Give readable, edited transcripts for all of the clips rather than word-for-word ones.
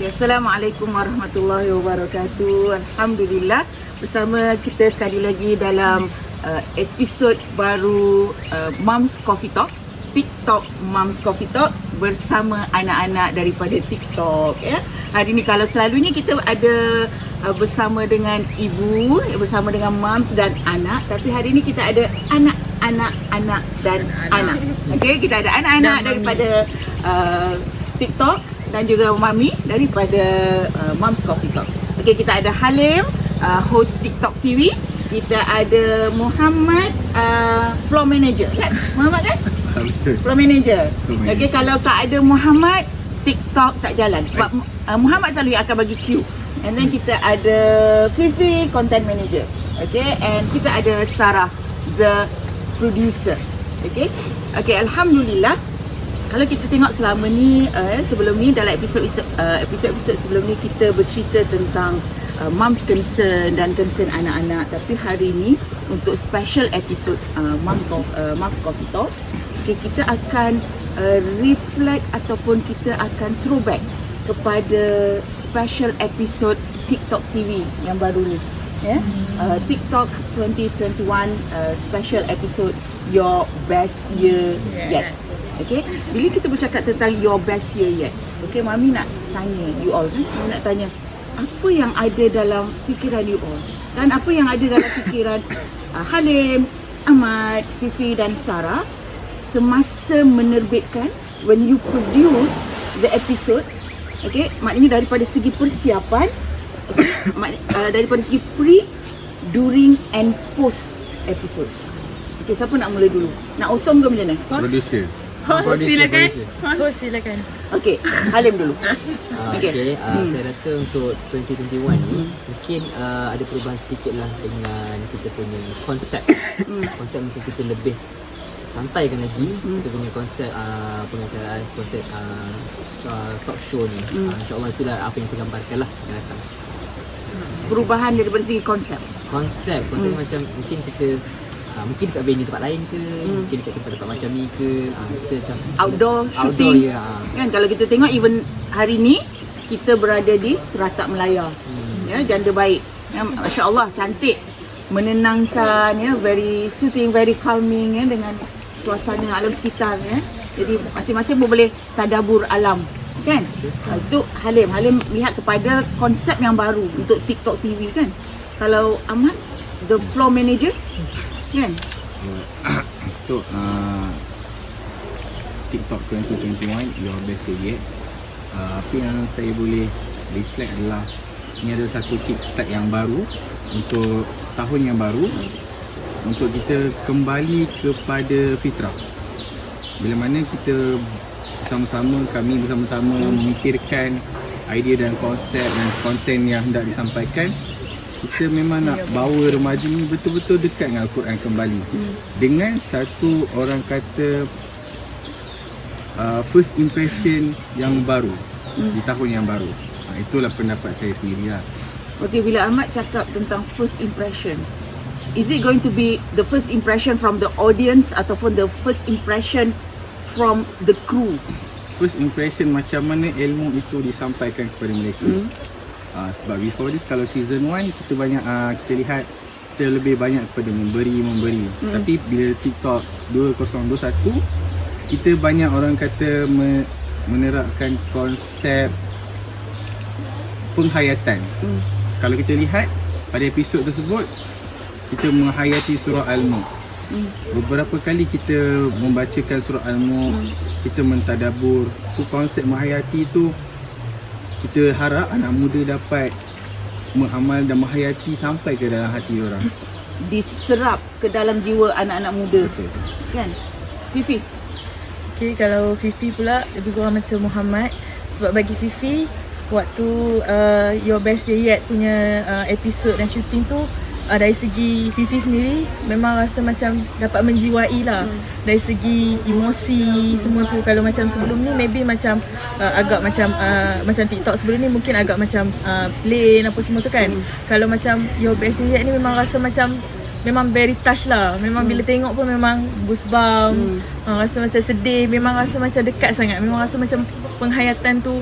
Okay, Assalamualaikum warahmatullahi wabarakatuh. Alhamdulillah, bersama kita sekali lagi dalam episod baru Mums Coffee Talk, TikTok Mums Coffee Talk bersama anak-anak daripada TikTok ya. Hari ni kalau selalunya kita ada bersama dengan ibu, bersama dengan mums dan anak, tapi hari ni kita ada anak dan anak. Okey, kita ada anak-anak daripada TikTok dan juga mami daripada Mums Coffee Talk. Okey, kita ada Halim, host TikTok TV. Kita ada Muhammad, floor manager kan? Muhammad kan? Floor manager. Okey, kalau tak ada Muhammad, TikTok tak jalan sebab Muhammad selalu akan bagi cue. And then kita ada Fifi, content manager. Okay, and kita ada Sarah, the producer. Okay, okay, Alhamdulillah. Kalau kita tengok selama ni, sebelum ni dalam episod-episod sebelum ni kita bercerita tentang mums concern dan concern anak-anak. Tapi hari ni untuk special episode Mums Coffee Talk, okay, kita akan reflect ataupun kita akan throwback kepada special episode TikTok TV yang baru ni. TikTok 2021 special episode Your Best Year Yet. Okay, bila kita bercakap tentang Your Best Year Yet, okay, Mami nak tanya you all, Mami nak tanya apa yang ada dalam fikiran you all dan apa yang ada dalam fikiran Halim, Ahmad, Fifi dan Sarah semasa menerbitkan, when you produce the episode. Okay, maknanya daripada segi persiapan, okay, daripada segi pre, during and post episode. Okay, siapa nak mula dulu? Nak osong ke macam mana? Producer. Silakan. Okay, Halim dulu. Okay, saya rasa untuk 2021 ni mungkin ada perubahan sedikit lah dengan kita punya konsep. Konsep mungkin kita lebih santaikan lagi kita punya konsep pengacaraan, konsep talk show ni. InsyaAllah itulah apa yang saya gambarkan lah yang datang. Perubahan daripada segi konsep Konsepnya macam mungkin kita mungkin dekat venue tempat lain ke, mungkin dekat tempat-tempat macam ni ke, kita macam outdoor shooting ya. Kan kalau kita tengok even hari ni kita berada di Teratak Melaya. Ya, janda baik. Ya, masya-Allah cantik, menenangkan ya, very soothing, very calming ya, dengan suasana alam sekitar ya. Jadi masing-masing pun boleh tadabbur alam kan. Itu Halim lihat kepada konsep yang baru untuk TikTok TV kan. Kalau Ahmad, the floor manager kan. Untuk TikTok 2021 Your Best Year Yet, apa yang saya boleh reflect adalah ini adalah satu kickstart yang baru untuk tahun yang baru, untuk kita kembali kepada fitrah. Bila mana kita kami bersama-sama memikirkan idea dan konsep dan konten yang hendak disampaikan, kita memang nak bawa remaja ni betul-betul dekat dengan Al-Quran kembali. Dengan satu orang kata first impression yang baru di tahun yang baru. Itulah pendapat saya sendiri lah. Okay, bila Ahmad cakap tentang first impression, is it going to be the first impression from the audience ataupun the first impression from the crew? First impression macam mana ilmu itu disampaikan kepada mereka. Sebab before this, kalau season 1 kita banyak kita lihat kita lebih banyak kepada memberi. Tapi bila TikTok 2021 kita banyak orang kata menerapkan konsep penghayatan. Kalau kita lihat pada episod tersebut, kita menghayati surah Al-Mulk. Beberapa kali kita membacakan surah Al-Mulk, kita mentadabbur. Tu konsep menghayati tu kita harap anak muda dapat mengamal dan menghayati sampai ke dalam hati orang. Diserap ke dalam jiwa anak-anak muda. Betul. Kan? Fifi. Okay, kalau Fifi pula lebih kurang macam Muhammad. Sebab bagi Fifi, waktu Your Best Year Yet punya episod dan syuting tu, dari segi Fifi sendiri memang rasa macam dapat menjiwai lah. Dari segi emosi semua tu. Kalau macam sebelum ni maybe macam agak macam TikTok sebelum ni mungkin agak macam plain apa semua tu kan. Kalau macam Your Best Year Yet ni memang rasa macam memang very touch lah. Memang bila tengok pun memang goosebump, rasa macam sedih, memang rasa macam dekat sangat. Memang rasa macam penghayatan tu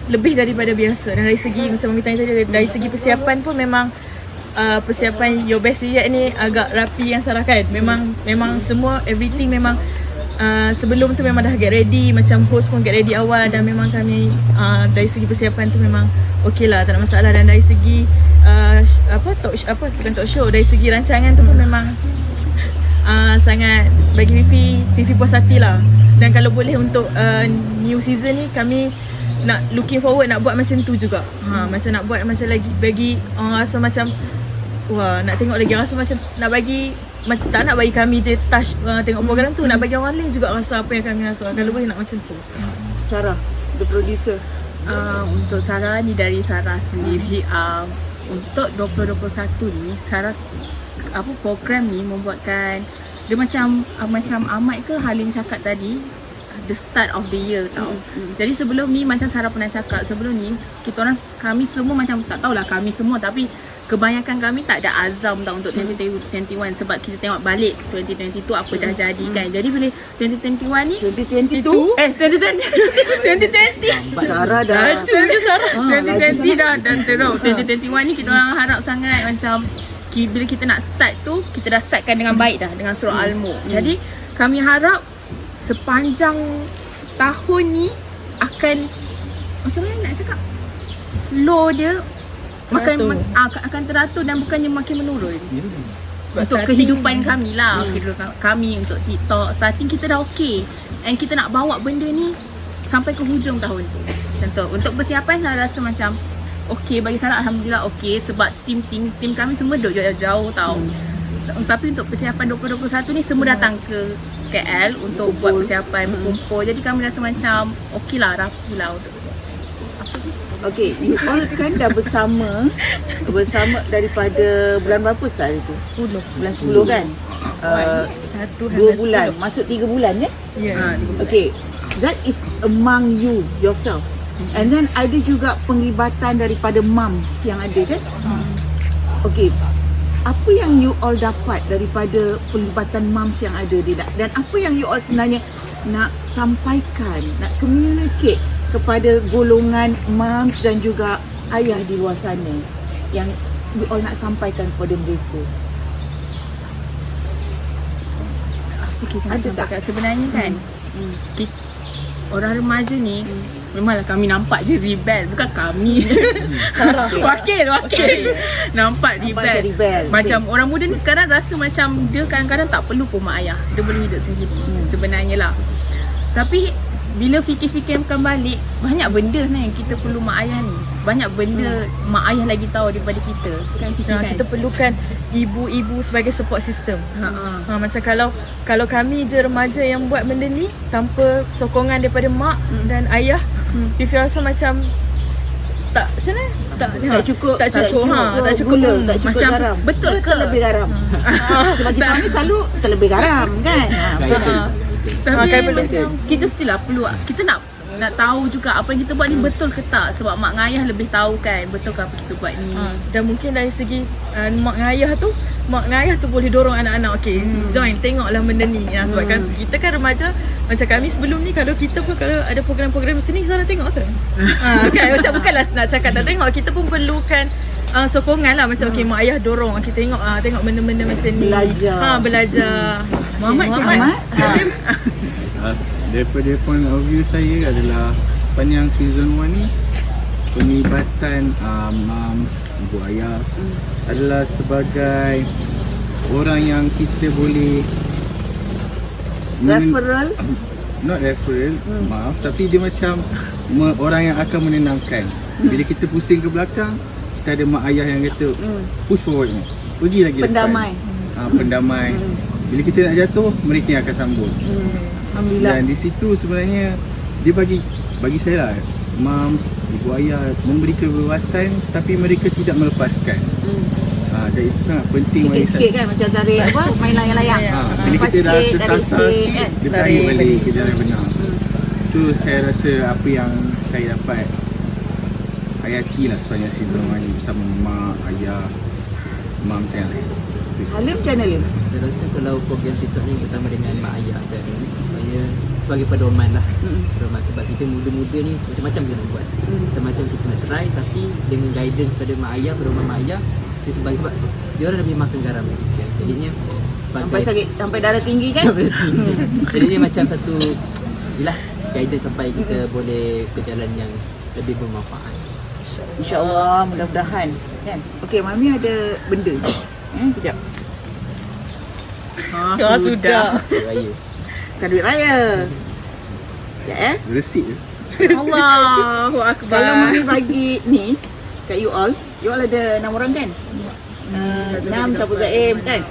lebih daripada biasa. Dan dari segi macam kita tadi, dari segi persiapan pun memang persiapan Your Best Yet ni agak rapi yang Sarah kan. Memang semua everything memang sebelum tu memang dah get ready, macam host pun get ready awal, dan memang kami dari segi persiapan tu memang okey lah, tak ada masalah. Dan dari segi bukan talk show, dari segi rancangan tu pun memang sangat bagi Fifi puas hati lah. Dan kalau boleh untuk new season ni, kami nak looking forward nak buat macam tu juga. Macam nak buat macam lagi bagi orang rasa macam wah, nak tengok lagi, rasa macam nak bagi, macam tak nak bagi kami je touch tengok program tu, nak bagi orang lain juga rasa apa yang kami rasa. Kalau boleh nak macam tu. Sarah, the producer. Untuk Sarah ni, dari Sarah sendiri, untuk 2021 ni Sarah program ni membuatkan dia macam Ahmad ke Halim cakap tadi, the start of the year tau. Jadi sebelum ni macam Sarah pernah cakap, sebelum ni kami semua macam tak tahulah kami semua, tapi kebanyakan kami tak ada azam tau untuk 2021, sebab kita tengok balik 2020 tu apa dah jadi kan. Jadi bila 2021 ni 2022 2020 Sarah dah 2020 dah dan terus 2021 ni kita orang harap sangat macam bila kita nak start tu, kita dah startkan dengan baik dah dengan surah Al-Mulk. Jadi kami harap sepanjang tahun ni akan, macam mana nak cakap, flow dia akan teratur dan bukannya makin menurun. Untuk kehidupan kami lah, kami untuk TikTok starting kita dah okey, and kita nak bawa benda ni sampai ke hujung tahun tu. Macam tu. Untuk persiapan saya rasa macam okey, bagi Sarah alhamdulillah okey, sebab tim kami semua duduk jauh-jauh tau. Tapi untuk persiapan 2021 ni semua datang ke KL untuk buat persiapan, berkumpul. Jadi kami rasa macam okey lah, rapi lah untuk Okay, you all kan dah bersama daripada bulan berapa start itu? 10. Bulan 10 kan? 2 bulan, masuk 3 bulan ya? Yeah. Okay, that is among you yourself. And then ada juga penglibatan daripada moms yang ada kan? Okay, apa yang you all dapat daripada penglibatan moms yang ada dan apa yang you all sebenarnya nak sampaikan, nak communicate kepada golongan moms dan juga ayah di luar sana yang you all nak sampaikan kepada mereka? apa kita nak sampaikan sebenarnya kan. Orang remaja ni memanglah kami nampak je rebel, bukan kami. Wakil nampak rebel. Macam orang muda ni sekarang rasa macam dia kadang-kadang tak perlu pun mak ayah, dia boleh hidup sendiri sebenarnya lah. Tapi bila fikir-fikirkan balik, banyak benda yang kita perlu mak ayah ni. Banyak benda mak ayah lagi tahu daripada kita. Kita perlukan ibu-ibu sebagai support system. Macam kalau kami je remaja yang buat benda ni tanpa sokongan daripada mak dan ayah, Fifi rasa macam tak cukup gula, tak cukup macam garam. Betul ke? Terlebih garam. Sebab kita ni selalu terlebih garam kan. Tapi macam kita still lah perlu, kita nak tahu juga apa yang kita buat ni betul ke tak, sebab mak dengan ayah lebih tahu kan betul ke apa kita buat ni. Dan mungkin dari segi mak dengan ayah tu boleh dorong anak-anak, okay, join, tengoklah benda ni. Sebab kan kita kan remaja, macam kami sebelum ni, kalau kita pun kalau ada program-program macam ni, Sarah tengok ke? Kan, macam bukanlah nak cakap tak tengok, kita pun perlukan sokongan lah. Macam okay, mak ayah dorong kita tengok benda-benda macam ni, belajar. Muhammad Daripada point of view saya adalah sepanjang season 1 ni, penglibatan moms, ibu ayah adalah sebagai orang yang kita boleh Referral? Not referral, maaf, tapi dia macam orang yang akan menenangkan. Bila kita pusing ke belakang, kita ada mak ayah yang kata push forward ni, pergi lagi Pendamai. depan. Pendamai. Bila kita nak jatuh, mereka yang akan sambut. Alhamdulillah. Dan di situ sebenarnya dia bagi saya lah, mam, ibu ayah memberi kebebasan tapi mereka tidak melepaskan. Dan itu sangat penting bagi saya. Sikit-sikit kan, macam tarik main layang-layang. Bila kita dah tersasar sikit, dia tarik balik ke jalan benar. Itu saya rasa apa yang saya dapat hayati lah sepanjang season 1 ni bersama mak, ayah, mam saya lain. Halim macam mana Halim? Saya rasa kalau program TikTok ni bersama dengan mak ayah dan supaya sebagai pedoman lah. Pedoman sebab kita muda-muda ni macam-macam kita nak buat. Macam-macam kita nak try, tapi dengan guidance pada mak ayah, pedoman mak ayah, dia sebagai sebab dia orang dah boleh makan garam kan. Jadinya Sampai darah tinggi kan? Jadinya macam satu yalah guidance sampai kita boleh ke jalan yang lebih bermanfaat. InsyaAllah, mudah-mudahan kan. Okey, Mami ada benda. Kejap. Sudah. Raya. Bukan duit raya. Ya Resit Allahu Kalau Akbar. Mami bagi ni kat you all ada 6 orang kan? 6 Tabul Zaim kan?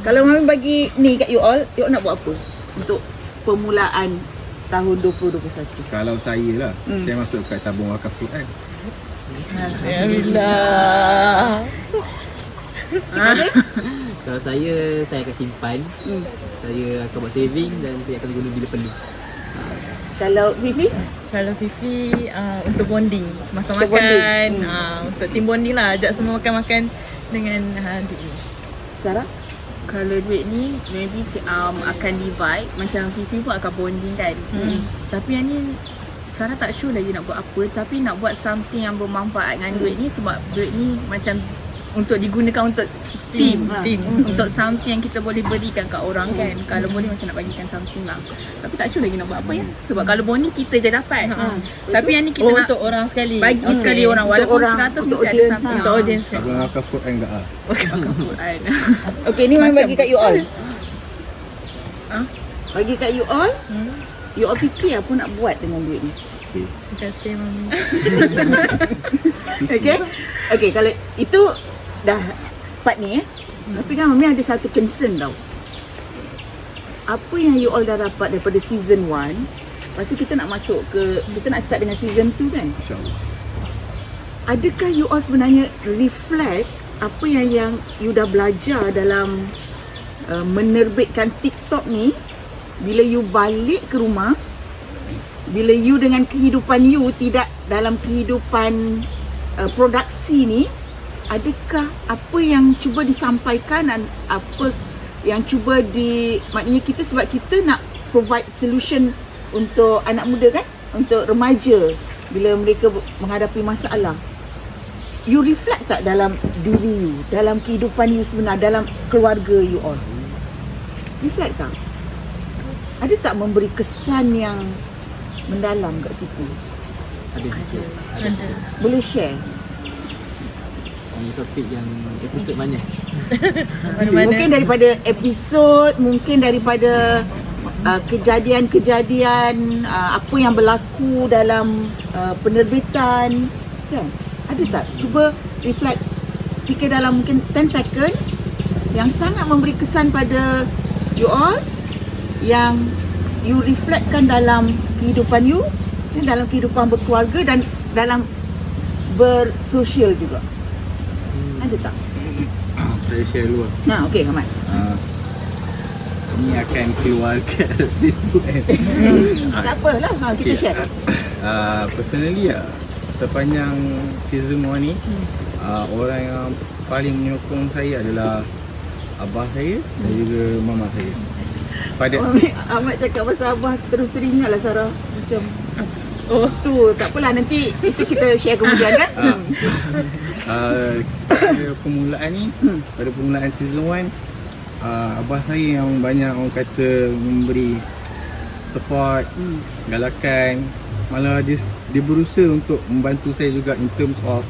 Kalau Mami bagi ni kat you all nak buat apa? Untuk permulaan tahun 2021. Kalau saya lah, saya masuk kat tabung wakaf Quran. Alhamdulillah. Kalau saya akan simpan. Saya akan buat saving dan saya akan guna bila perlu. Kalau Vivi? Kalau Fifi untuk bonding, makan-makan, untuk team bonding lah, ajak semua makan-makan dengan duit. Sarah? Kalau duit ni maybe akan divide. Macam Fifi pun akan bonding kan. Tapi yang ni Sarah tak sure lagi nak buat apa. Tapi nak buat something yang bermanfaat dengan duit ni. Sebab duit ni macam untuk digunakan untuk team. Untuk something yang kita boleh berikan kat orang kan. Kalau boleh macam nak bagikan something lah. Tapi tak sure lagi nak buat apa ya. Sebab kalau bonding kita je dapat. Tapi yang ni kita nak untuk orang sekali. bagi sekali orang. Walaupun orang, 100 untuk mesti ada audience, something. Untuk audience kan. Tabung wakaf Quran enggak ah. Okey, ni Mami bagi kat you all. Ha? Bagi kat you all. You all fikir apa nak buat dengan duit ni. Terima kasih Mami. Okey, kalau itu dah part ni Tapi kan Mami ada satu concern tau. Apa yang you all dah dapat daripada season 1, lepas tu kita nak masuk ke, kita nak start dengan season 2 kan. InsyaAllah. Adakah you all sebenarnya reflect apa yang you dah belajar dalam menerbitkan TikTok ni? Bila you balik ke rumah, bila you dengan kehidupan you tidak dalam kehidupan produksi ni, adakah apa yang cuba disampaikan dan apa yang cuba maknanya kita, sebab kita nak provide solution untuk anak muda kan, untuk remaja bila mereka menghadapi masalah. You reflect tak dalam diri you, dalam kehidupan you sebenar, dalam keluarga you all? Reflect tak? Ada tak memberi kesan yang mendalam kat situ? Ada juga. Boleh share? Ini topik yang episod mana? Mungkin daripada episod, mungkin daripada kejadian-kejadian apa yang berlaku dalam penerbitan kan? Ada tak? Cuba reflect, fikir dalam mungkin 10 seconds yang sangat memberi kesan pada you all, yang you reflectkan dalam kehidupan you, dalam kehidupan berkeluarga dan dalam bersosial juga. Ada tak? Saya share dulu lah. Okey, Ahmad. Ini akan keluar kat Facebook kan. Tak apalah, kita share. Personally sepanjang season 1 ni, orang yang paling menyokong saya adalah abah saya dan juga mama saya. Ahmad cakap pasal abah, terus teringat lah Sarah. Macam tu, tak apalah, nanti itu kita share kemudian kan. Pada permulaan ni, pada permulaan season 1, abah saya yang banyak orang kata memberi support, galakan. Malah dia berusaha untuk membantu saya juga in terms of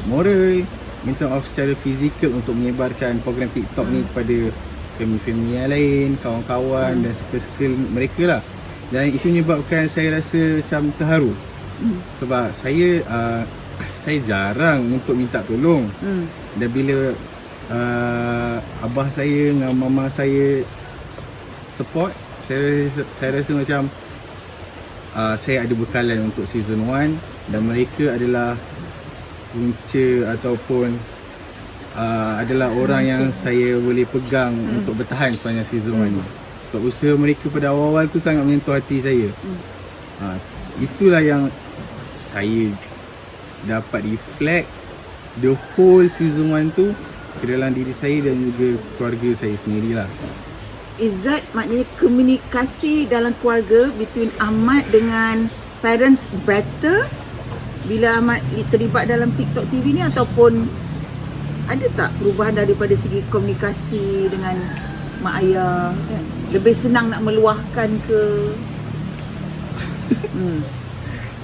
moral, in terms of secara fizikal untuk menyebarkan program TikTok ni kepada family-family yang lain, kawan-kawan dan circle mereka lah. Dan itu menyebabkan saya rasa macam terharu. Sebab saya jarang untuk minta tolong. Dan bila abah saya dengan mama saya support, saya rasa macam saya ada bekalan untuk season 1 dan mereka adalah punca ataupun adalah orang yang saya boleh pegang untuk bertahan sepanjang season 1 ni. Sebab usaha mereka pada awal-awal tu sangat menyentuh hati saya. Itulah yang saya dapat reflect the whole season 1 tu ke dalam diri saya dan juga keluarga saya sendirilah. Is that maknanya komunikasi dalam keluarga between Ahmad dengan parents better bila Ahmad terlibat dalam TikTok TV ni, ataupun ada tak perubahan daripada segi komunikasi dengan mak ayah kan? Lebih senang nak meluahkan ke?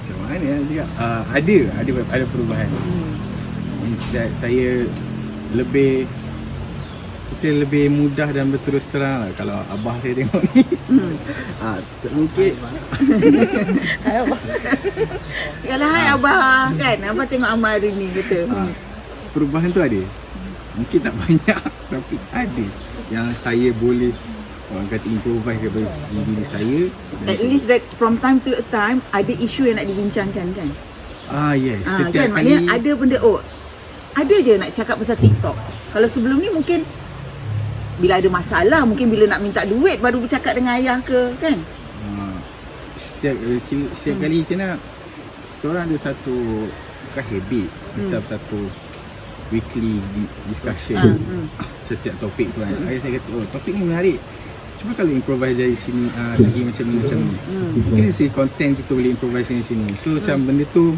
Macam mana nak cakap? Ada perubahan. Instead saya lebih mudah dan berterus terang lah kalau abah saya tengok ni. Mungkin Yalah hai abah kan, abah tengok Ahmad hari ni kata. perubahan tu ada. Mungkin tak banyak tapi ada yang saya boleh orang kata improvise kepada diri saya. At least that from time to time ada isu yang nak dibincangkan kan? Yes, setiap kan, kali maknanya ada benda, ada je nak cakap pasal TikTok. Kalau sebelum ni mungkin bila ada masalah, mungkin bila nak minta duit baru bercakap dengan ayah ke kan? setiap kali macam mana kita orang ada satu bukan habit, macam satu weekly discussion setiap topik tu kan. Ayah saya kata, topik ni menarik, cuba kalau improvise dari sini, segi macam ni mungkin dari segi content kita boleh improvise dari sini. So macam benda tu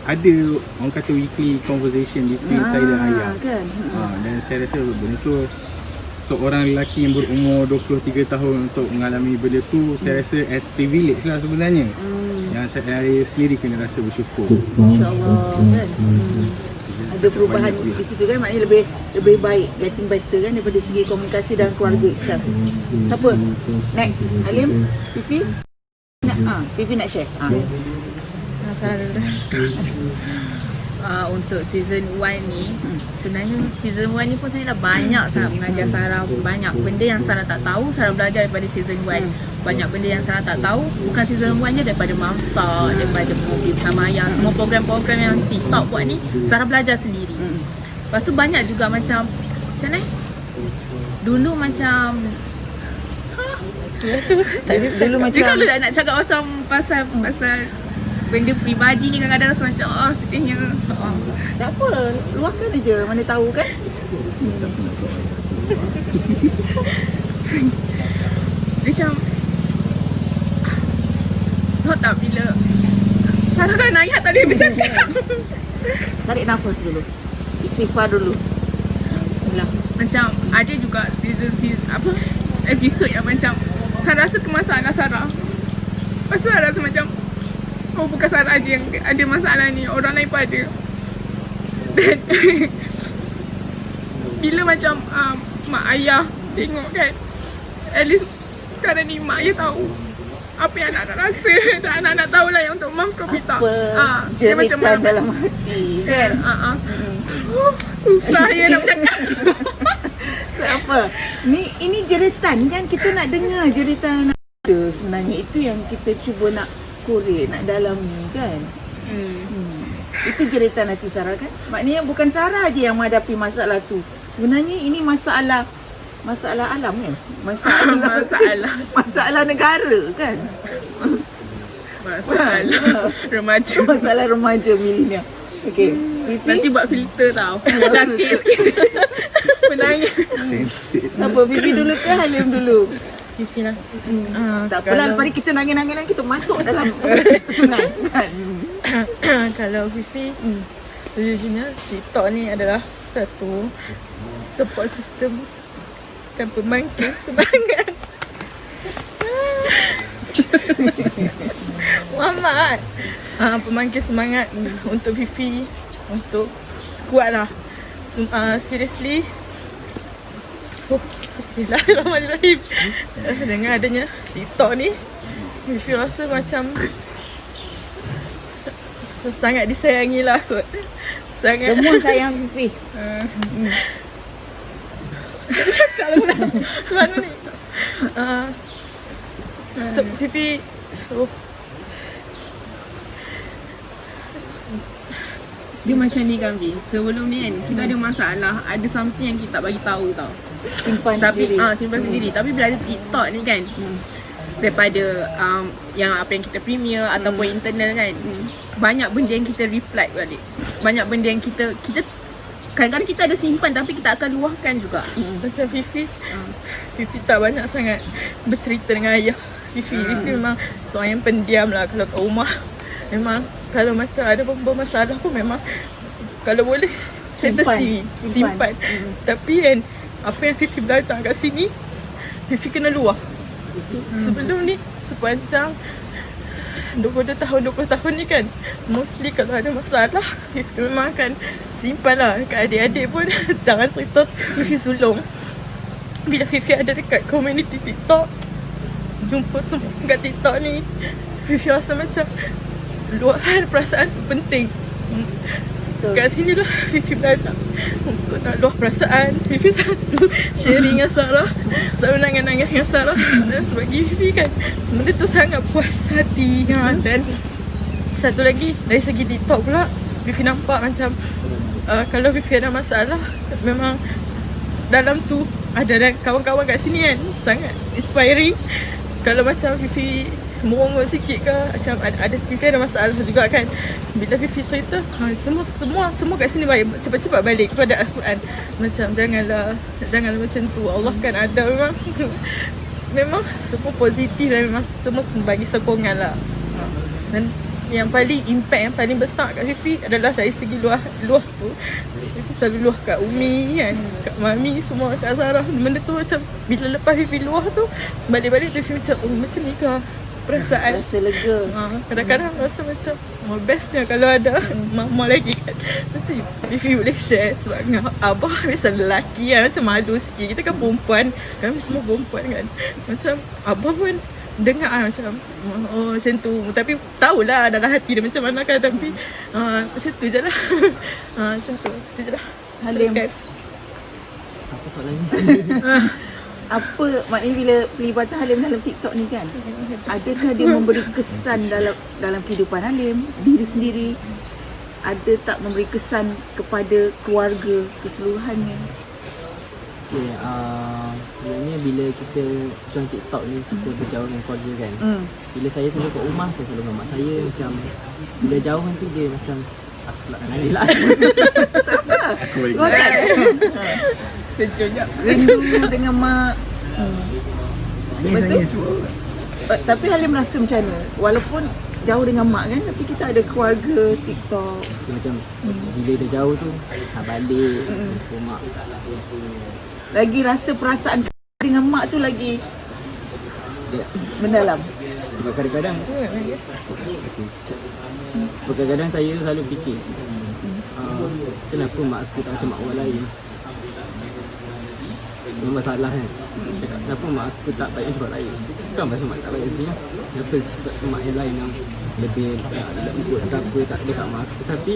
ada orang kata weekly conversation between saya dan ayah kan? dan saya rasa benda tu seorang lelaki yang berumur 23 tahun untuk mengalami benda tu, saya rasa as privilege lah sebenarnya. Yang saya sendiri kena rasa bersyukur. InsyaAllah kan? Ada perubahan di situ kan, maknanya lebih baik, getting better kan daripada segi komunikasi dan keluarga itself. Siapa? Next, Halim? Fifi? Fifi nak share? Untuk season 1 ni, sebenarnya season 1 ni pun saya dah banyak sangat mengajar Sarah. Banyak benda yang Sarah tak tahu, Sarah belajar daripada season 1. Banyak benda yang Sarah tak tahu, bukan season 1 je, daripada Momstar, daripada Movie Bersama Ayah. Semua program-program yang TikTok buat ni, Sarah belajar sendiri. Lepas tu banyak juga macam mana? Dulu macam Dulu macam kalau nak cakap pasal benda peribadi ni kadang-kadang rasa macam sedihnya. tak apa, luahkan aja, mana tahu kan? Dia macam tahu tak bila Sarah kan ayat tadi bercakap. Tarik nafas dulu, istighfar dulu. Macam ada juga season episod yang macam Sarah rasa kemasalah Sarah. Lepas tu Sarah rasa macam bukan Sarah je yang ada masalah ni, orang lain pun ada. Dan bila macam mak ayah tengok kan, at least sekarang ni mak ayah tahu apa yang anak-anak rasa. Anak-anak tahulah yang untuk Mom Kopita. Dia macam dalam hati kan? Susah ya nak bercakap. Tak apa. Ini jeritan kan, kita nak dengar jeritan sebenarnya. Itu yang kita cuba nak korek, nak dalami kan. Itu jeritan hati Sarah kan. Maknanya bukan Sarah je yang menghadapi masalah tu. Sebenarnya ini masalah alam kan. Masalah negara kan. Masalah remaja milenial. Okey. Nanti buat filter tau. Cantik sikit. Menangis. Apa, Bibi dulu ke Halim dulu? Fifi lah. Tak apalah, lepas ni kita nangis-nangis kita masuk dalam sungai kan. Kalau Fifi, sejujurnya TikTok ni adalah satu support system dan pembangkit semangat. Muhammad, pembangkit semangat untuk Fifi, untuk kuatlah. Seriously, Bismillahirrahmanirrahim. Dengan adanya TikTok ni, Fifi rasa macam sangat disayangi lah kot. Sangat. Semua sayang Fifi. Cakap lah pula. Mana ni? So, Fifi, Dia macam ni kan Bi, sebelum ni kan kita ada masalah, ada something yang kita tak bagi tahu tau. Simpan Tapi sendiri. simpan sendiri. Tapi bila ada TikTok ni kan, daripada yang apa yang kita premier ataupun internal kan, banyak benda yang kita reflect balik. Banyak benda yang kita kadang-kadang kita ada simpan tapi kita akan luahkan juga. Macam Fifi tak banyak sangat bercerita dengan ayah. Fifi memang seorang yang pendiam lah kalau kat rumah. Memang kalau macam ada bermasalah pun memang kalau boleh settle sendiri, simpan. Tapi kan apa yang Fifi belajar kat sini, Fifi kena luah. Sebelum ni sepanjang 20 tahun ni kan, mostly kalau ada masalah Fifi memang akan simpan lah. Kat adik-adik pun jangan cerita, Fifi sulung. Bila Fifi ada dekat community TikTok, jumpa semua kat TikTok ni, Fifi rasa macam luahan perasaan tu penting. Kat sini lah Fifi belajar untuk nak luah perasaan. Fifi satu sharing dengan Sarah, selalu nangis-nangis dengan Sarah. Dan sebagi Fifi kan, benda tu sangat puas hati kan. Dan satu lagi dari segi TikTok pula, Fifi nampak macam kalau Fifi ada masalah, memang dalam tu ada kawan-kawan kat sini kan, sangat inspiring. Kalau macam Fifi merongok sikit ke, macam ada Fifi ada masalah juga kan, bila Fifi cerita, semua kat sini baik, cepat-cepat balik kepada Al-Quran. Macam janganlah macam tu, Allah kan ada memang semua positif dan memang semua bagi sokongan lah. Dan yang paling impact yang paling besar kat Fifi adalah dari segi luah tu. Fifi selalu luah kat Umi kan, kat Mami semua, kat Sarah. Benda tu macam bila lepas Fifi luah tu, balik-balik Fifi macam macam ni ke perasaan. Rasa lega. Kadang-kadang rasa macam bestnya kalau ada mama lagi kan. Mesti Fifi boleh share sebab dengan abah biasa lelaki kan, macam malu sikit. Kita kan perempuan, kami semua perempuan kan. Macam abah pun dengar macam macam tu. Tapi tahulah dalam hati dia macam mana kan. Tapi macam tu je lah. Macam tu je lah. Halim, Apa soalan ni? apa maknanya bila pelibatan Halim dalam TikTok ni kan, adakah dia memberi kesan dalam kehidupan Halim, diri sendiri? Ada tak memberi kesan kepada keluarga keseluruhannya? Okay, sebenarnya bila kita join TikTok ni, kita berjauh dengan keluarga kan. Bila saya selalu kat rumah, saya selalu dengan mak saya. Macam bila jauh nanti dia macam aku nak nangis lah. Aku balik. Rindu dengan mak. Betul? Tapi Halim rasa macam mana? Walaupun jauh dengan mak kan, tapi kita ada keluarga TikTok. Dia macam bila dia jauh tu, nak balik jumpa mak. Lagi rasa perasaan dengan mak tu lagi Dia, mendalam. sebab kadang-kadang saya selalu fikir, kenapa mak aku tak macam mak orang lain? Ini masalah kan. Cakap, kenapa mak aku tak baik macam orang lain? Bukan pasal mak tak baik macam ni. Kenapa sifat mak yang lain yang lebih lembut atau apa tak ada kat mak aku. Tapi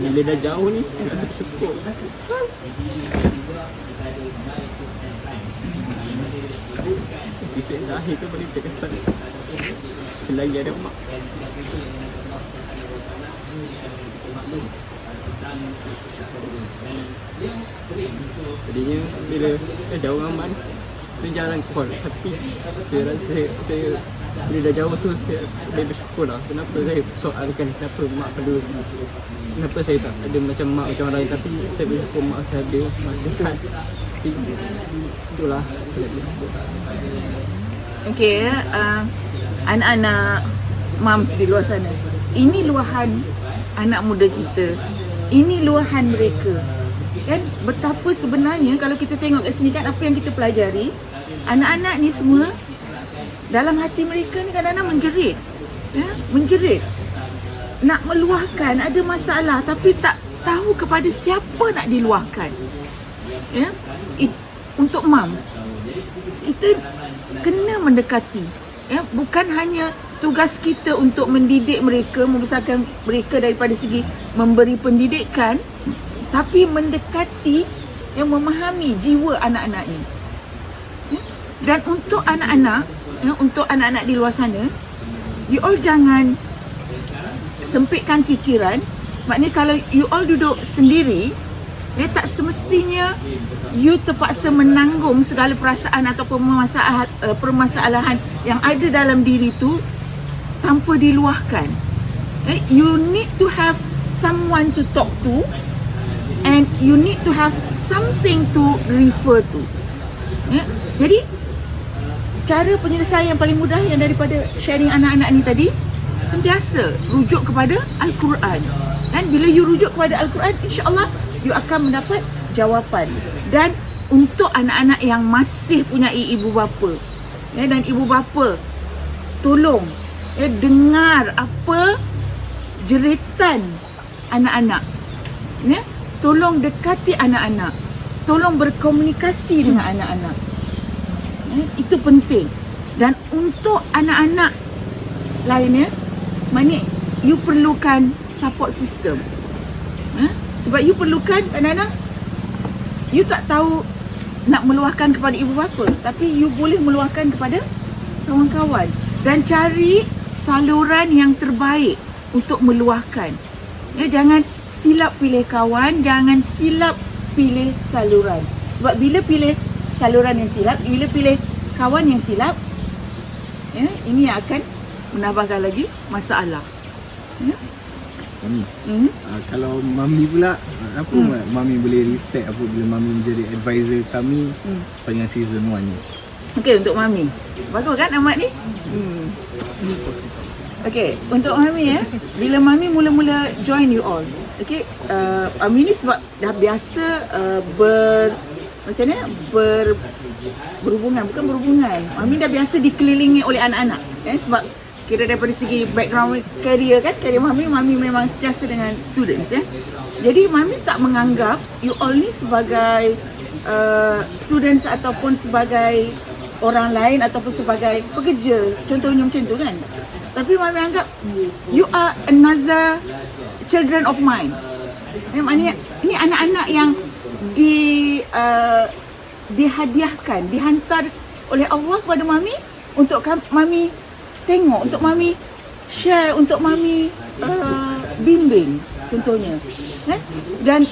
bila dah jauh ni, rasa bersyukur. Episod yang terakhir tu paling terkesan. Selagi ada mak. Jadinya bila dah jauh dengan mak ni, dia jarang call. Tapi saya rasa saya bila dah jauh tu, saya boleh bersyukur lah. Kenapa saya soalkan kenapa mak perlu, kenapa saya tak ada macam mak macam orang lain. Tapi saya bersyukur mak saya ada, masih sihat. Itulah saya bersyukur. Okey, anak-anak moms di luar sana, ini luahan anak muda kita, ini luahan mereka kan. Betapa sebenarnya kalau kita tengok kat sini kan, apa yang kita pelajari, anak-anak ni semua dalam hati mereka ni kadang-kadang menjerit, ya? Menjerit, nak meluahkan, ada masalah tapi tak tahu kepada siapa nak diluahkan, ya? Untuk moms, kita kena mendekati, ya? Bukan hanya tugas kita untuk mendidik mereka, membesarkan mereka daripada segi memberi pendidikan, tapi mendekati, yang memahami jiwa anak-anak ni. Dan untuk anak-anak, ya, untuk anak-anak di luar sana, you all jangan sempitkan fikiran. Maknanya kalau you all duduk sendiri, ya, tak semestinya you terpaksa menanggung segala perasaan atau permasalahan yang ada dalam diri tu tanpa diluahkan. You need to have someone to talk to, and you need to have something to refer to. Jadi cara penyelesaian yang paling mudah yang daripada sharing anak-anak ni tadi, sentiasa rujuk kepada Al-Quran. Dan bila you rujuk kepada Al-Quran, insya-Allah you akan mendapat jawapan. Dan untuk anak-anak yang masih punya ibu bapa, dan ibu bapa, tolong dengar apa jeritan anak-anak. Tolong dekati anak-anak. Tolong berkomunikasi dengan anak-anak. Itu penting. Dan untuk anak-anak lainnya, maknanya you perlukan support system. Sebab you perlukan kadang-kadang you tak tahu nak meluahkan kepada ibu bapa, tapi you boleh meluahkan kepada kawan-kawan. Dan cari saluran yang terbaik untuk meluahkan. Jangan silap pilih kawan, jangan silap pilih saluran. Sebab bila pilih saluran yang silap, bila pilih kawan yang silap, ini yang akan menambahkan lagi masalah. Mami, kalau Mami pula, apa Mami boleh reflect apabila Mami menjadi advisor kami sepanjang season 1 ni? Okey, untuk Mami. Bagus kan Ahmad ni? Okey, untuk Mami bila Mami mula-mula join you all. Okey, Mami ni sebab dah biasa berhubungan, bukan berhubungan. Mami dah biasa dikelilingi oleh anak-anak. Sebab kira daripada segi background career kan, career Mami memang sentiasa dengan students Jadi Mami tak menganggap you all ni sebagai students ataupun sebagai orang lain ataupun sebagai pekerja, contohnya macam tu kan. Tapi Mami anggap you are another children of mine. Maknanya ini anak-anak yang dihadiahkan, dihantar oleh Allah kepada Mami untuk Mami tengok, untuk Mami share, untuk Mami bimbing contohnya. Dan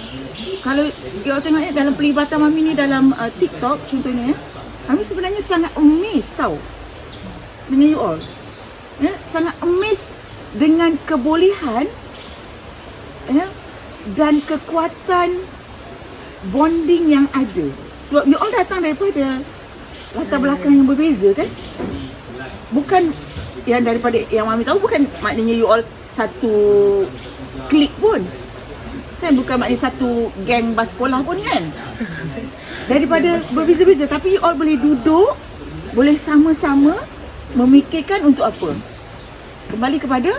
kalau kita tengok dalam pelibatan Mami ni dalam TikTok contohnya, Mami sebenarnya sangat amazed tau dengan you all. Sangat amazed dengan kebolehan dan kekuatan bonding yang ada. Sebab you all datang daripada latar belakang yang berbeza kan. Bukan yang daripada yang Mami tahu, bukan maknanya you all satu klik pun kan, bukan maknanya satu geng bas sekolah pun kan. Daripada berbeza-beza, tapi you all boleh duduk, boleh sama-sama memikirkan untuk apa. Kembali kepada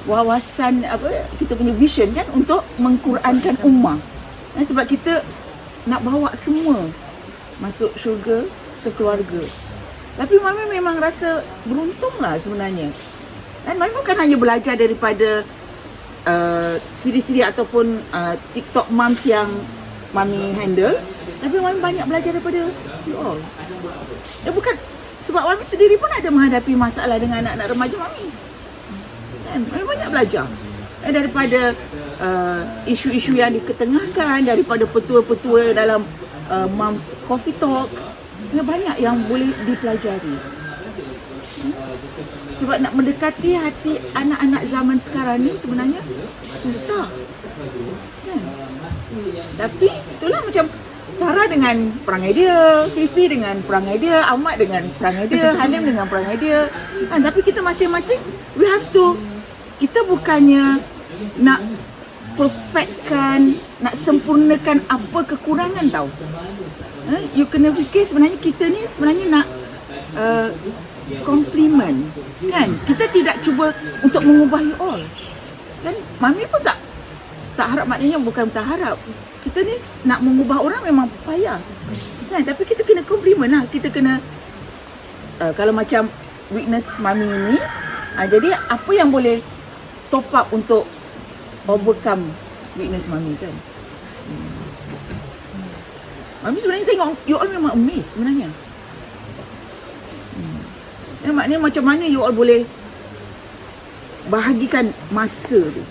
wawasan kita punya vision kan, untuk mengqurankan ummah. Sebab kita nak bawa semua masuk syurga sekeluarga. Tapi Mami memang rasa beruntung lah sebenarnya. Dan Mami bukan hanya belajar daripada siri-siri ataupun TikTok moms yang Mami handle, tapi Mami banyak belajar daripada you all. Bukan sebab Mami sendiri pun ada menghadapi masalah dengan anak-anak remaja Mami. Mami banyak belajar daripada isu-isu yang diketengahkan, daripada petua-petua dalam Moms Coffee Talk. Banyak yang boleh dipelajari. Sebab nak mendekati hati anak-anak zaman sekarang ni sebenarnya susah kan? Tapi itulah macam Sarah dengan perangai dia, Fifi dengan perangai dia, Ahmad dengan perangai dia, Halim dengan perangai dia kan? Tapi kita masing-masing, we have to, kita bukannya nak perfectkan, nak sempurnakan apa kekurangan tau. You kena fikir sebenarnya kita ni sebenarnya nak compliment kan. Kita tidak cuba untuk mengubah you all kan. Mami pun tak harap, maknanya bukan tak harap. Kita ni nak mengubah orang memang payah kan. Tapi kita kena compliment lah. Kita kena kalau macam weakness Mami ni, jadi apa yang boleh top up untuk overcome weakness Mami kan. Mami sebenarnya tengok you all memang amazed sebenarnya. Maknanya macam mana you all boleh bahagikan masa tu.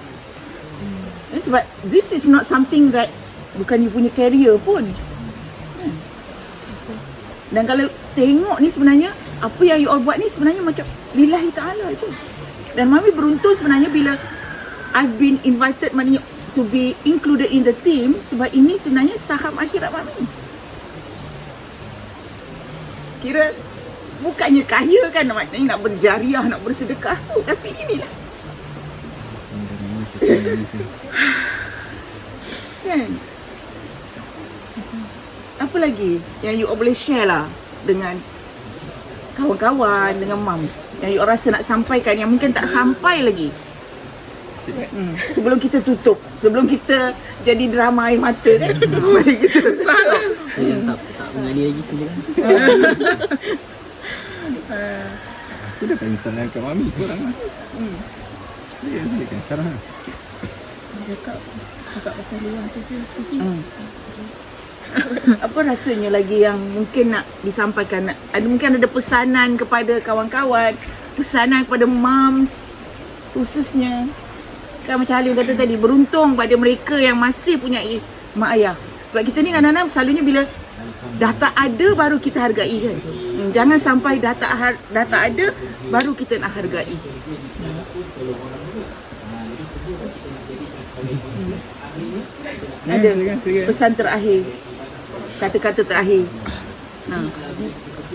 Sebab this is not something that bukan you punya career pun. Dan kalau tengok ni sebenarnya apa yang you all buat ni sebenarnya macam lillahi ta'ala je. Dan Mami beruntung sebenarnya bila I've been invited, maknanya to be included in the team, sebab ini sebenarnya saham akhirat Mami. Kira bukannya kaya kan, maknanya nak berjariah, nak bersedekah tu, tapi inilah kan. Apa lagi yang you boleh share lah dengan kawan-kawan, dengan mam, yang you rasa nak sampaikan yang mungkin tak sampai lagi? Sebelum kita tutup, sebelum kita jadi drama air mata kan. Mari kita stop. Saya tak mengalir lagi silakan. Aku dah tanya soalan kat Mami korang lah. Ya, silakan. Sarah. Cakap pasal luar tu je. Apa rasanya lagi yang mungkin nak disampaikan? Mungkin ada pesanan kepada kawan-kawan, pesanan kepada moms khususnya. Kan macam Halim kata tadi, beruntung pada mereka yang masih punya mak ayah. Sebab kita ni kadang-kadang selalunya bila dah tak ada baru kita hargai kan. Jangan sampai dah tak ada baru kita nak hargai. Ada pesan terakhir, kata-kata terakhir.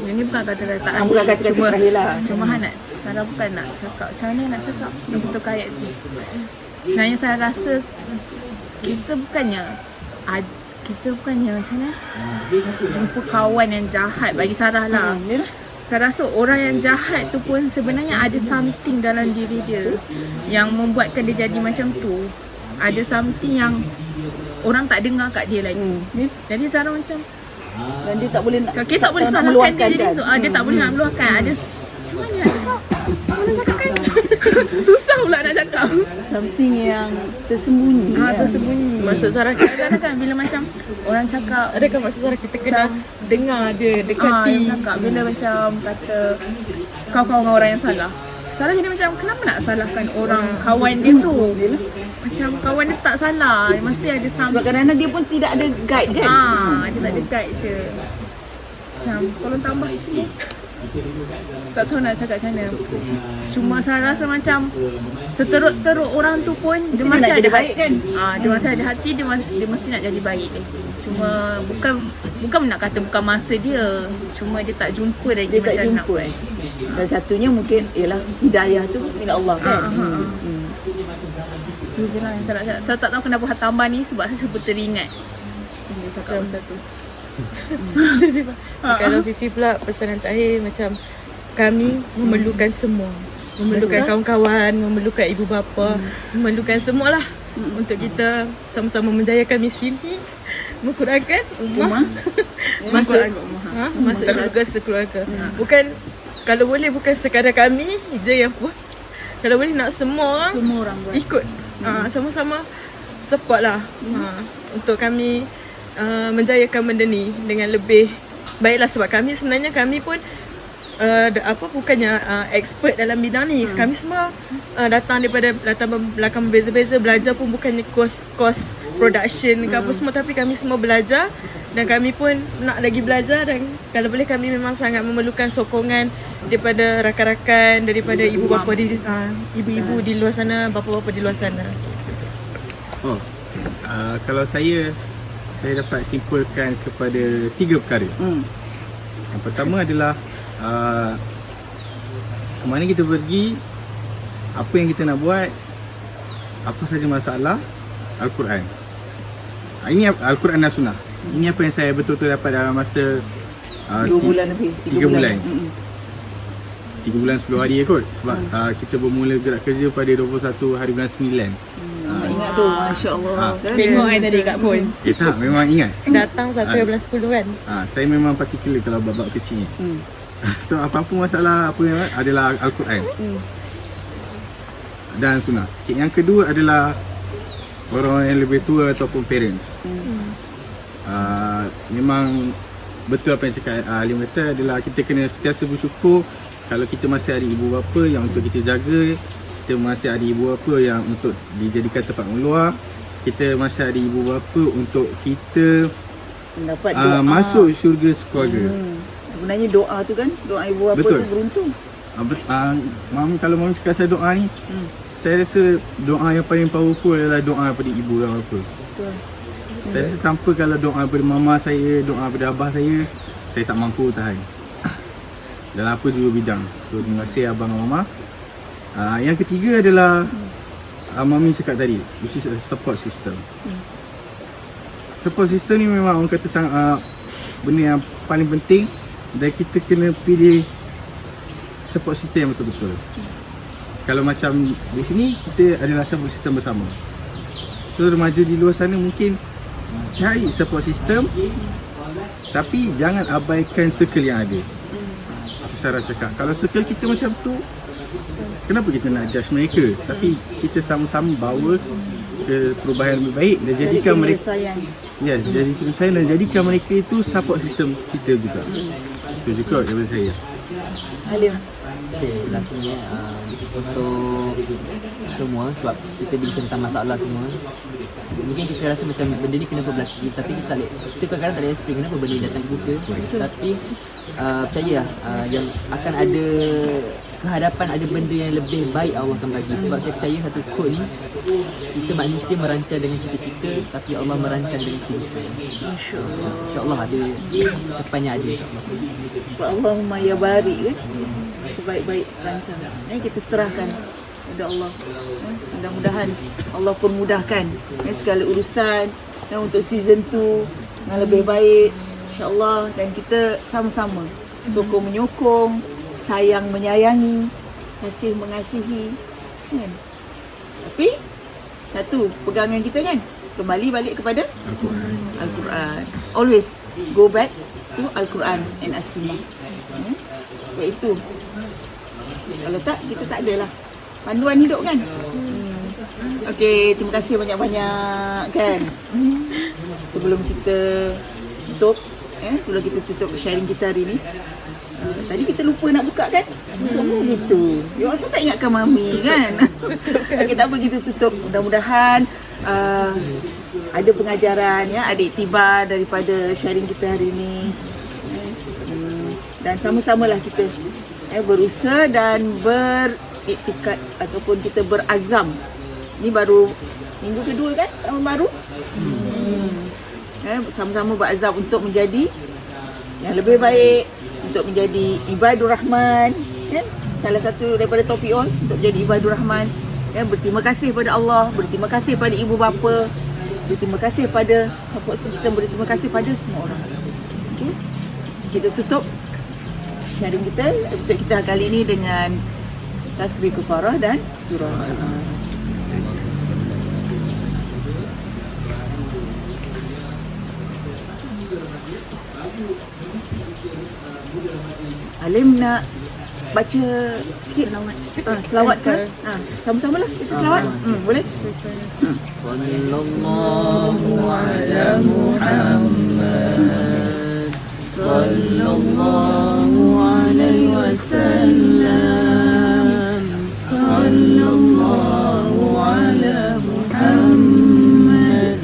Ini bukan kata-kata Bukan kata-kata terakhir lah. Cuma nak Sarah bukan nak cakap macam mana nak cakap untuk ayat tu. Sebenarnya saya rasa kita bukannya macam mana jumpa kawan yang jahat bagi Sarah lah. Saya rasa orang yang jahat tu pun sebenarnya ada something dalam diri dia yang membuatkan dia jadi macam tu. Ada something yang orang tak dengar kat dia lagi. Jadi Sarah macam Dan dia tak boleh nak, kita tak boleh salahkan dia jadi tu. Dia tak boleh nak meluahkan. Ada macam mana nak cakap? Mana cakap kan? Susah pula nak cakap. something yang tersembunyi. Tersembunyi. Maksud Sarah kadang-kadang kan bila macam orang cakap, Adakah maksud Sarah kita kena dengar dia, dekati? yang cakap bila macam kata kau kawan dengan orang yang salah. Sarah jadi macam kenapa nak salahkan orang kawan dia tu? Macam kawan dia tak salah, mesti ada Sebab something. kadang-kadang dia pun tidak ada guide kan. Dia tak ada guide je. Macam tolong tambah sini. Tak tahu nak cakap macam mana. Cuma saya rasa macam seteruk-teruk orang tu pun dia Mesti masih nak ada jadi baik kan? Dia masih ada hati, dia mesti nak jadi baik dia. Cuma bukan nak kata bukan masa dia. Cuma dia tak jumpa lagi Dia tak macam nak jumpa. buat. Dan satunya mungkin ialah hidayah tu milik Allah kan. Itu je lah yang saya nak cakap. Saya tak tahu kenapa tambah ni sebab saya cuba teringat. Dia cakap pasal tu. Kalau Fifi pula pesanan terakhir macam kami memerlukan semua. Memerlukan kawan-kawan, memerlukan ibu bapa, memerlukan semualah untuk kita sama-sama menjayakan misi ni, mengkurangkan ummah, masuk syurga sekeluarga. Bukan, kalau boleh bukan sekadar kami je yang buat. Kalau boleh nak semua Semua orang buat. ikut. Sama-sama support lah untuk kami menjayakan benda ni dengan lebih baiklah, sebab kami sebenarnya kami pun bukannya expert dalam bidang ni. Kami semua datang daripada latar belakang berbeza-beza, belajar pun bukannya course production ke apa semua, tapi kami semua belajar dan kami pun nak lagi belajar. Dan kalau boleh kami memang sangat memerlukan sokongan daripada rakan-rakan, daripada ibu bapa di ibu-ibu di luar sana, bapa-bapa di luar sana. Kalau saya dapat simpulkan kepada 3 perkara. Yang pertama adalah ke mana kita pergi, apa yang kita nak buat, apa saja masalah, Al-Quran. Ini Al-Quran dan Sunnah. Ini apa yang saya betul-betul dapat dalam masa 2 bulan lebih. 3 bulan. 3 bulan 10 hari kot. Sebab kita bermula gerak kerja pada 21 hari bulan 9. Ingat tu, Masya Allah. Tengok tadi kat phone. Tak, memang ingat. Datang sampai bulan 10 kan. Saya memang particular kalau bab-bab kecil ni. So apa-apa masalah apa yang adalah Al-Quran dan Sunnah. Yang kedua adalah orang yang lebih tua ataupun parents. Memang betul apa yang cakap Alim kata, adalah kita kena sentiasa bersyukur kalau kita masih ada ibu bapa yang untuk kita jaga, kita masih ada ibu bapa yang untuk dijadikan tempat mengeluar, kita masih ada ibu bapa untuk kita Mendapat doa. masuk syurga sekeluarga. Sebenarnya doa tu kan, doa ibu bapa Betul. tu beruntung. Mami, kalau Mami cakap saya doa ni, saya rasa doa yang paling powerful adalah doa daripada ibu dan bapa. Saya rasa tanpa kalau doa daripada mama saya, doa daripada abah saya tak mampu tahan. Dalam apa juga bidang. So, terima kasih abang dan mama. Yang ketiga adalah Mami cakap tadi, which is a support system. Support system ni memang orang kata sangat benda yang paling penting, dan kita kena pilih support system yang betul-betul. Kalau macam di sini, kita adalah support system bersama. So remaja di luar sana mungkin cari support system, tapi jangan abaikan circle yang ada. Sarah cakap, kalau circle kita macam tu, kenapa kita nak judge mereka? Tapi kita sama-sama bawa ke perubahan lebih baik dan jadikan mereka, jadikan saya dan jadikan mereka itu support system kita juga. Itu juga daripada saya. Halim. Okay, lastnya untuk semua, sebab kita bincang tentang masalah semua, mungkin kita rasa macam benda ni kenapa berlaku, tapi kita kadang-kadang tak ada explain kenapa benda ni datang ke kita. Tapi percayalah, yang akan ada kehadapan, ada benda yang lebih baik Allah akan bagi. Sebab saya percaya satu quote ni, kita manusia merancang dengan cita-cita, tapi Allah merancang dengan cinta. InsyaAllah ada depannya ada, insyaAllah. Allahumma ya barik kan, sebaik-baik rancangan. Kita serahkan kepada Allah. Mudah-mudahan Allah pun mudahkan segala urusan, dan untuk season 2 yang lebih baik, insyaAllah. Dan kita sama-sama sokong menyokong, sayang menyayangi, kasih mengasihi, kan? Tapi satu pegangan kita kan, kembali balik kepada Al-Quran. Always go back to Al-Quran and As-Sunnah. Sebab itu, kalau tak, kita tak adalah panduan hidup kan. Okey, terima kasih banyak-banyak kan. Sebelum kita tutup, sebelum kita tutup sharing kita hari ni, tadi kita lupa nak buka kan? Semua gitu. You all pun tak ingatkan Mami kan? Okey, tak apa, kita tutup. Mudah-mudahan ada pengajaran, ada iktibar daripada sharing kita hari ni. Dan sama-samalah kita berusaha dan beriktikad ataupun kita berazam. Ni baru minggu kedua kan? Tahun baru. Sama-sama berazam untuk menjadi yang lebih baik, untuk menjadi ibadur rahman, kan? Salah satu daripada topik all, untuk menjadi ibadur rahman, berterima kasih pada Allah, berterima kasih pada ibu bapa, berterima kasih pada support system, berterima kasih pada semua orang. Okay? Kita tutup sharing kita, episod kita kali ini dengan tasbih kafarah dan surah Al-Nas. Alim nak baca sikit selawat ke? Sama-sama lah kita selawat. Boleh? Sallallahu ala Muhammad, sallallahu alaihi wasallam, sallallahu ala Muhammad,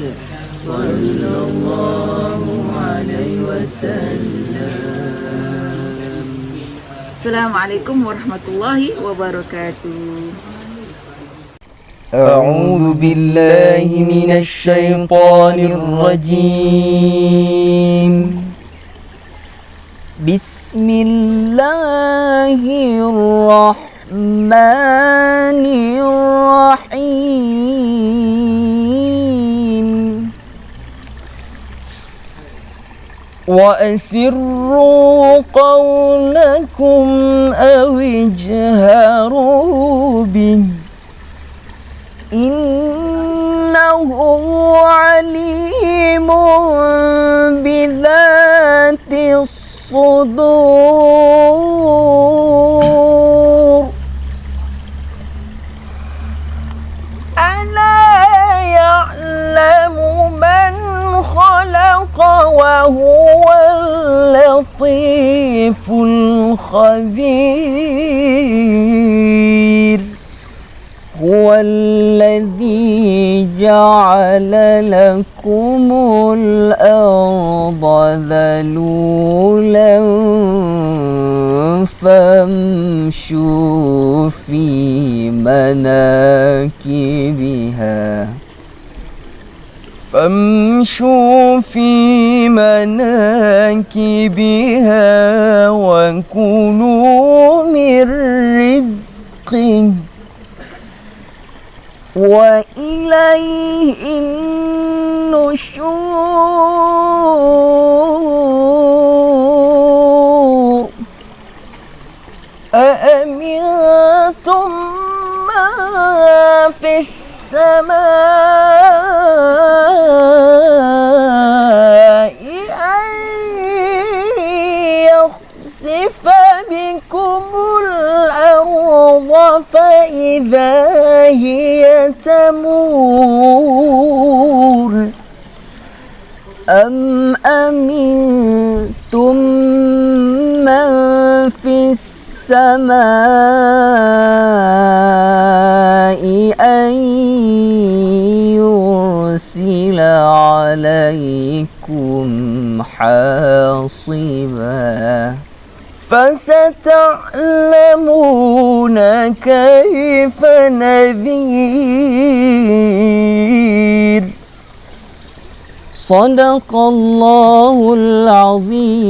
sallallahu alaihi wasallam. Assalamualaikum warahmatullahi wabarakatuh. أعوذ بالله من الشيطان الرجيم. بسم الله الرحمن الرحيم. وأسروا قولكم أو اجهروا به إنه عليم بذات الصدور. ألا يعلم من خلق وهو اللطيف الخبير. هو الذي جعل لكم الأرض ذلولا فامشوا فامشوا في مناكبها وكلوا من رزقه وإليه النشور أأمنتم من في السماء أن يخسف بكم الأرض فإذا هي تمور أم أمنتم من في السماء أن يرسل عليكم حاصبا فستعلمون كيف نذير صدق الله العظيم.